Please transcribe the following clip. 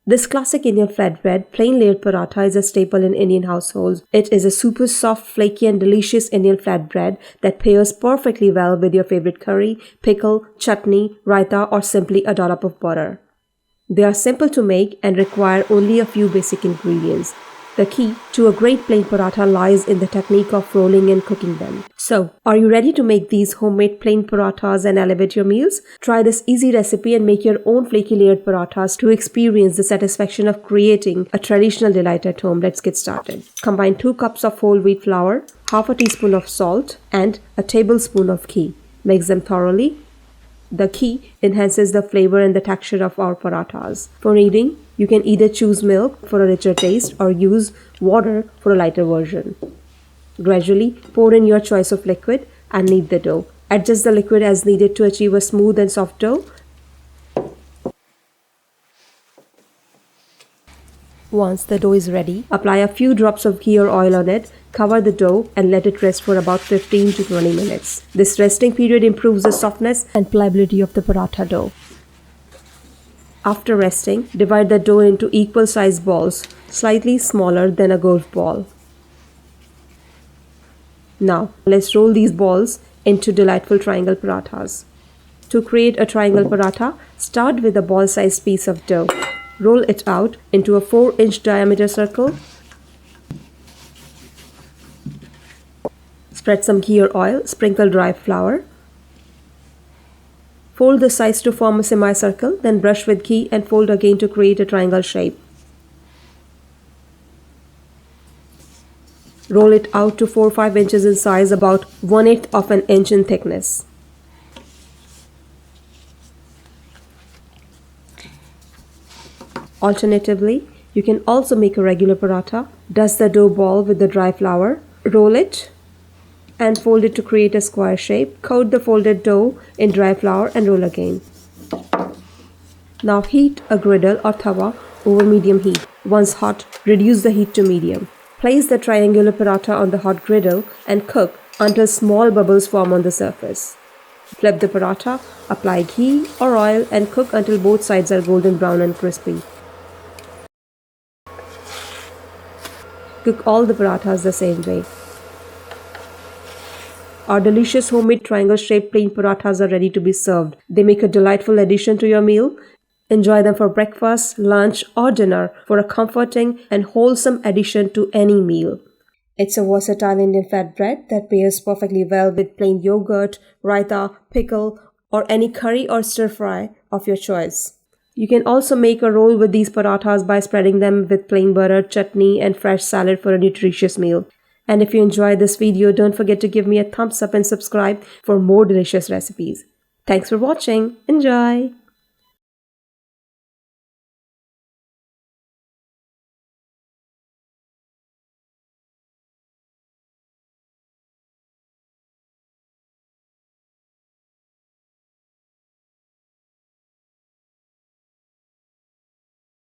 This classic Indian flatbread, plain layered paratha is a staple in Indian households. It is a super soft, flaky and delicious Indian flatbread that pairs perfectly well with your favorite curry, pickle, chutney, raita or simply a dollop of butter. They are simple to make and require only a few basic ingredients. The key to a great plain paratha lies in the technique of rolling and cooking them. So, are you ready to make these homemade plain parathas and elevate your meals? Try this easy recipe and make your own flaky layered parathas to experience the satisfaction of creating a traditional delight at home. Let's get started. Combine 2 cups of whole wheat flour, half a teaspoon of salt and a tablespoon of ghee. Mix them thoroughly. The ghee enhances the flavor and the texture of our parathas. For kneading, you can either choose milk for a richer taste or use water for a lighter version. Gradually, pour in your choice of liquid and knead the dough. Adjust the liquid as needed to achieve a smooth and soft dough. Once the dough is ready, apply a few drops of ghee or oil on it, cover the dough and let it rest for about 15 to 20 minutes. This resting period improves the softness and pliability of the paratha dough. After resting, divide the dough into equal sized balls, slightly smaller than a golf ball. Now, let's roll these balls into delightful triangle parathas. To create a triangle paratha, start with a ball-sized piece of dough. Roll it out into a 4-inch diameter circle. Spread some ghee or oil, sprinkle dry flour. Fold the sides to form a semicircle, then brush with ghee and fold again to create a triangle shape. Roll it out to 4-5 inches in size, about 1/8 of an inch in thickness. Alternatively, you can also make a regular paratha. Dust the dough ball with the dry flour, roll it and fold it to create a square shape. Coat the folded dough in dry flour and roll again. Now heat a griddle or tawa over medium heat. Once hot, reduce the heat to medium. Place the triangular paratha on the hot griddle and cook until small bubbles form on the surface. Flip the paratha, apply ghee or oil and cook until both sides are golden brown and crispy. Cook all the parathas the same way. Our delicious homemade triangle-shaped plain parathas are ready to be served. They make a delightful addition to your meal. Enjoy them for breakfast, lunch or dinner for a comforting and wholesome addition to any meal. It's a versatile Indian flatbread that pairs perfectly well with plain yogurt, raita, pickle or any curry or stir-fry of your choice. You can also make a roll with these parathas by spreading them with plain butter, chutney and fresh salad for a nutritious meal. And if you enjoyed this video, don't forget to give me a thumbs up and subscribe for more delicious recipes. Thanks for watching. Enjoy!